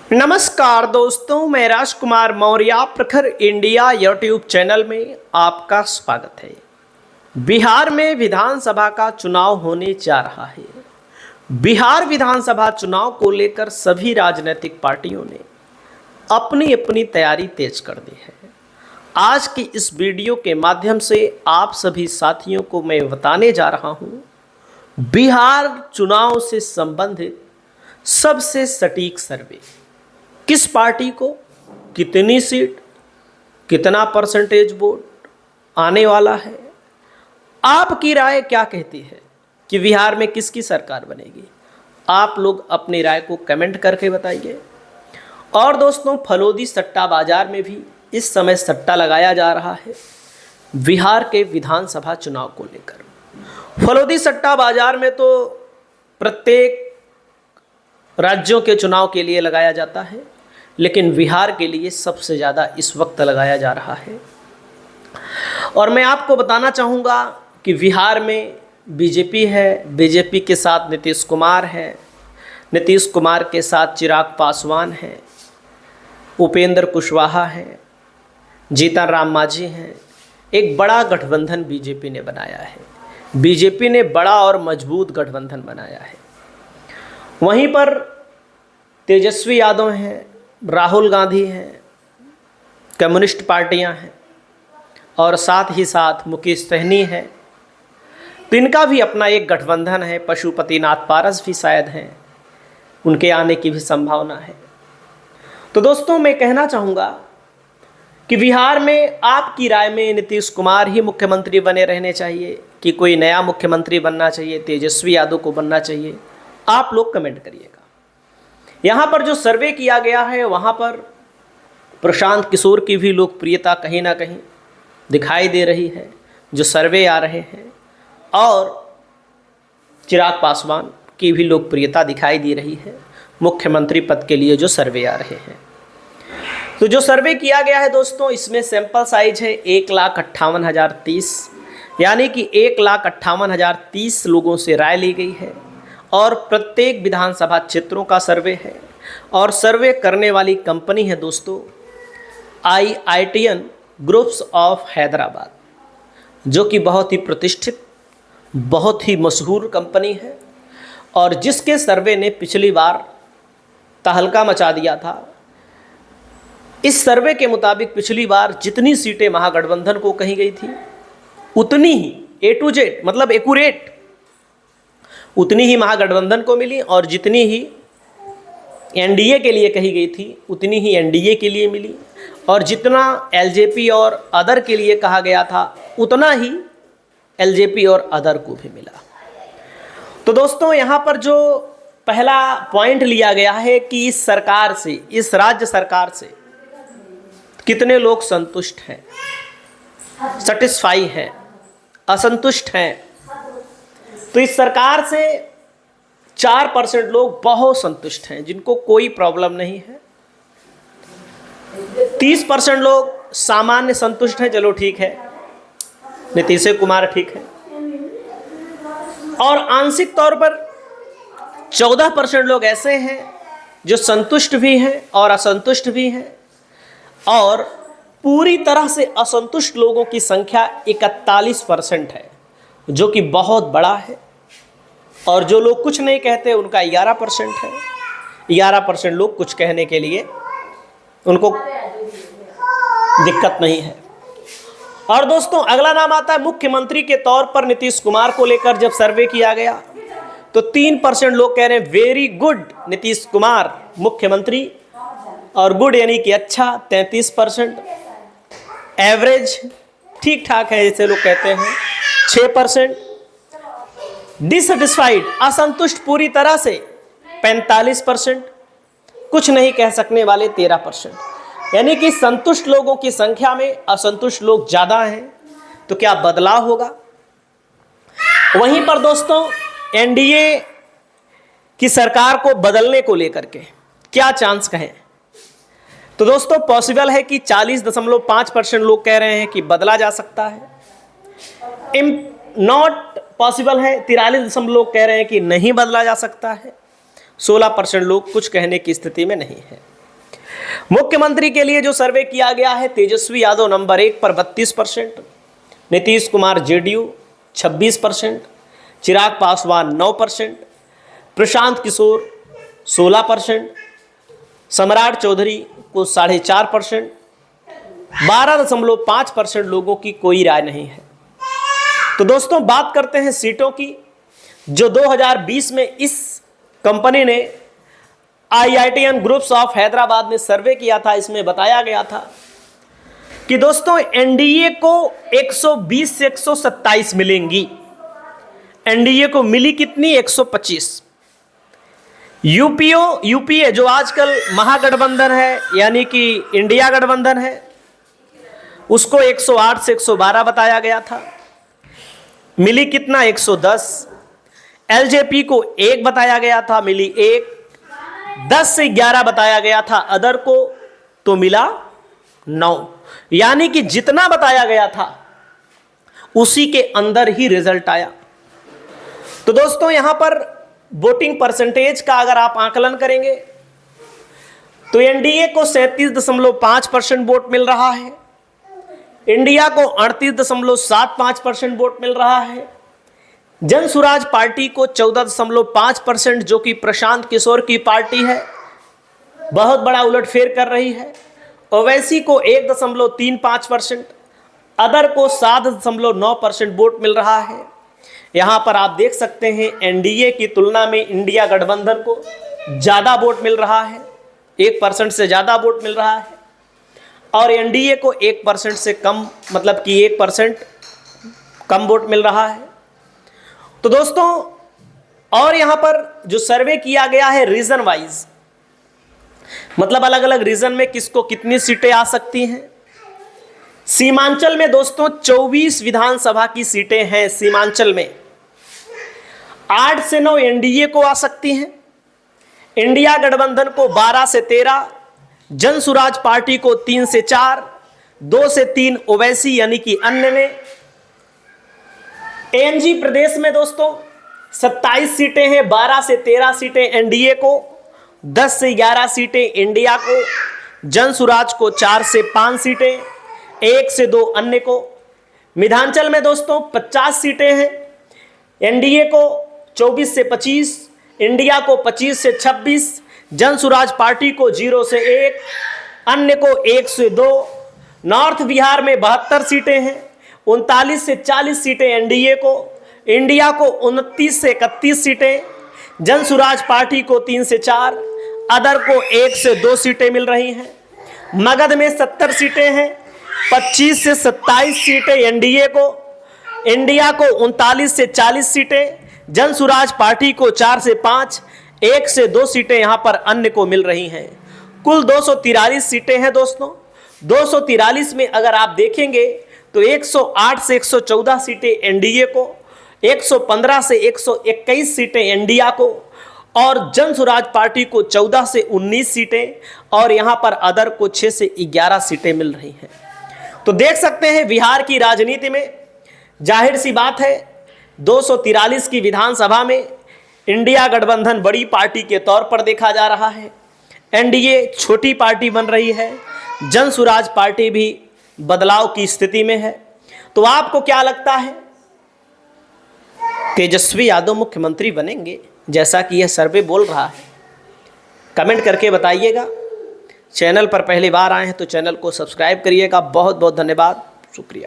नमस्कार दोस्तों, मैं राजकुमार मौर्य प्रखर इंडिया यूट्यूब चैनल में आपका स्वागत है। बिहार में विधानसभा का चुनाव होने जा रहा है। बिहार विधानसभा चुनाव को लेकर सभी राजनीतिक पार्टियों ने अपनी अपनी तैयारी तेज कर दी है। आज की इस वीडियो के माध्यम से आप सभी साथियों को मैं बताने जा रहा हूँ बिहार चुनाव से संबंधित सबसे सटीक सर्वे, किस पार्टी को कितनी सीट, कितना परसेंटेज वोट आने वाला है, आपकी राय क्या कहती है कि बिहार में किसकी सरकार बनेगी। आप लोग अपनी राय को कमेंट करके बताइए। और दोस्तों, फलोदी सट्टा बाजार में भी इस समय सट्टा लगाया जा रहा है बिहार के विधानसभा चुनाव को लेकर। फलोदी सट्टा बाजार में तो प्रत्येक राज्यों के चुनाव के लिए लगाया जाता है, लेकिन बिहार के लिए सबसे ज़्यादा इस वक्त लगाया जा रहा है। और मैं आपको बताना चाहूँगा कि बिहार में बीजेपी है, बीजेपी के साथ नीतीश कुमार है, नीतीश कुमार के साथ चिराग पासवान है, उपेंद्र कुशवाहा है, जीतन राम मांझी हैं। एक बड़ा गठबंधन बीजेपी ने बनाया है। बीजेपी ने बड़ा और मजबूत गठबंधन बनाया है। वहीं पर तेजस्वी यादव हैं, राहुल गांधी हैं, कम्युनिस्ट पार्टियां हैं और साथ ही साथ मुकेश सहनी है। तो इनका भी अपना एक गठबंधन है। पशुपतिनाथ पारस भी शायद हैं, उनके आने की भी संभावना है। तो दोस्तों, मैं कहना चाहूँगा कि बिहार में आपकी राय में नीतीश कुमार ही मुख्यमंत्री बने रहने चाहिए कि कोई नया मुख्यमंत्री बनना चाहिए, तेजस्वी यादव को बनना चाहिए, आप लोग कमेंट करिएगा। यहाँ पर जो सर्वे किया गया है वहाँ पर प्रशांत किशोर की भी लोकप्रियता कहीं ना कहीं दिखाई दे रही है, जो सर्वे आ रहे हैं, और चिराग पासवान की भी लोकप्रियता दिखाई दे रही है मुख्यमंत्री पद के लिए जो सर्वे आ रहे हैं। तो जो सर्वे किया गया है दोस्तों, इसमें सैंपल साइज है 1,58,030, यानी कि 1,58,030 लोगों से राय ली गई है और प्रत्येक विधानसभा क्षेत्रों का सर्वे है। और सर्वे करने वाली कंपनी है दोस्तों IITN ग्रुप्स ऑफ हैदराबाद, जो कि बहुत ही प्रतिष्ठित, बहुत ही मशहूर कंपनी है और जिसके सर्वे ने पिछली बार तहलका मचा दिया था। इस सर्वे के मुताबिक पिछली बार जितनी सीटें महागठबंधन को कही गई थी उतनी ही A to Z, मतलब एक्यूरेट उतनी ही महागठबंधन को मिली, और जितनी ही NDA के लिए कही गई थी उतनी ही NDA के लिए मिली, और जितना LJP और अदर के लिए कहा गया था उतना ही LJP और अदर को भी मिला। तो दोस्तों, यहाँ पर जो पहला पॉइंट लिया गया है कि इस सरकार से, इस राज्य सरकार से कितने लोग संतुष्ट हैं, सेटिस्फाई हैं, असंतुष्ट हैं। तो इस सरकार से 4% लोग बहुत संतुष्ट हैं, जिनको कोई प्रॉब्लम नहीं है। 30% लोग सामान्य संतुष्ट हैं, चलो ठीक है, नीतीश कुमार ठीक है। और आंशिक तौर पर 14% लोग ऐसे हैं जो संतुष्ट भी हैं और असंतुष्ट भी हैं। और पूरी तरह से असंतुष्ट लोगों की संख्या 41% है, जो कि बहुत बड़ा है। और जो लोग कुछ नहीं कहते उनका 11% है। 11% लोग कुछ कहने के लिए उनको दिक्कत नहीं है। और दोस्तों, अगला नाम आता है मुख्यमंत्री के तौर पर नीतीश कुमार को लेकर जब सर्वे किया गया तो 3% लोग कह रहे हैं वेरी गुड नीतीश कुमार मुख्यमंत्री, और गुड यानी कि अच्छा 33%, एवरेज ठीक ठाक है जैसे लोग कहते हैं 6%, डिससेटिस्फाइड असंतुष्ट पूरी तरह से 45%, कुछ नहीं कह सकने वाले 13%। यानी कि संतुष्ट लोगों की संख्या में असंतुष्ट लोग ज़्यादा हैं। तो क्या बदलाव होगा? वहीं पर दोस्तों, NDA की सरकार को बदलने को लेकर के क्या चांस कहें तो दोस्तों, पॉसिबल है कि 40.5% लोग कह रहे हैं कि बदला जा सकता है। नॉट पॉसिबल है 43 लोग कह रहे हैं कि नहीं बदला जा सकता है। 16% लोग कुछ कहने की स्थिति में नहीं है। मुख्यमंत्री के लिए जो सर्वे किया गया है, तेजस्वी यादव नंबर 1 पर 32%, नीतीश कुमार जेडीयू 26%, चिराग पासवान 9%, प्रशांत किशोर 16%, सम्राट चौधरी को 4.5%, 12.5% लोगों की कोई राय नहीं है। तो दोस्तों बात करते हैं सीटों की, जो 2020 में इस कंपनी ने IITN ग्रुप्स ऑफ हैदराबाद में सर्वे किया था। इसमें बताया गया था कि दोस्तों एनडीए को 120 से 127 मिलेंगी। एनडीए को मिली कितनी? 125। यूपीए जो आजकल महागठबंधन है, यानी कि इंडिया गठबंधन है, उसको 108 से 112 बताया गया था, मिली कितना? 110। एलजेपी को 1 बताया गया था, मिली 1। 10 से 11 बताया गया था अदर को, तो मिला 9। यानी कि जितना बताया गया था उसी के अंदर ही रिजल्ट आया। तो दोस्तों यहां पर वोटिंग परसेंटेज का अगर आप आकलन करेंगे तो एनडीए को 37.5% वोट मिल रहा है, इंडिया को 38.75% वोट मिल रहा है, जन सुराज पार्टी को 14.5%, जो कि प्रशांत किशोर की पार्टी है, बहुत बड़ा उलटफेर कर रही है। ओवैसी को 1.35%, अदर को 7.9% वोट मिल रहा है। यहां पर आप देख सकते हैं एनडीए की तुलना में इंडिया गठबंधन को ज़्यादा वोट मिल रहा है, 1% से ज़्यादा वोट मिल रहा है, और एनडीए को 1% से कम, मतलब कि 1% कम वोट मिल रहा है। तो दोस्तों और यहां पर जो सर्वे किया गया है रीजन वाइज, मतलब अलग अलग रीजन में किसको कितनी सीटें आ सकती हैं। सीमांचल में दोस्तों 24 विधानसभा की सीटें हैं। सीमांचल में 8 से 9 एनडीए को आ सकती हैं, इंडिया गठबंधन को 12 से 13, जन सुराज पार्टी को 3 से 4, 2 से 3 ओवैसी यानी कि अन्य में। एएनजी प्रदेश में दोस्तों 27 सीटें हैं, 12 से 13 सीटें एनडीए को, 10 से 11 सीटें इंडिया को, जन सुराज को 4 से 5 सीटें, 1 से 2 अन्य को। मिधांचल में दोस्तों 50 सीटें हैं, एनडीए को 24 से 25, इंडिया को 25 से 26, जन सुराज पार्टी को 0 से 1, अन्य को 1 से 2। नॉर्थ बिहार में 72 सीटें हैं, 39 से 40 सीटें एनडीए को, इंडिया को 29 से 31 सीटें, जन सुराज पार्टी को 3 से 4, अदर को 1 से 2 सीटें मिल रही हैं। मगध में 70 सीटें हैं, 25 से 27 सीटें एनडीए को, इंडिया को 39 से 40 सीटें, जन सुराज पार्टी को 4 से 5, 1 से 2 सीटें यहां पर अन्य को मिल रही हैं। कुल 243 सीटें हैं दोस्तों। 243 में अगर आप देखेंगे तो 108 से 114 सीटें एनडीए को, 115 से 121 सीटें इंडिया को, और जन सुराज पार्टी को 14 से 19 सीटें, और यहां पर अदर को 6 से 11 सीटें मिल रही हैं। तो देख सकते हैं बिहार की राजनीति में जाहिर सी बात है 243 की विधानसभा में इंडिया गठबंधन बड़ी पार्टी के तौर पर देखा जा रहा है, एनडीए छोटी पार्टी बन रही है, जन सुराज पार्टी भी बदलाव की स्थिति में है। तो आपको क्या लगता है, तेजस्वी यादव मुख्यमंत्री बनेंगे जैसा कि यह सर्वे बोल रहा है? कमेंट करके बताइएगा। चैनल पर पहली बार आए हैं तो चैनल को सब्सक्राइब करिएगा। बहुत बहुत धन्यवाद, शुक्रिया।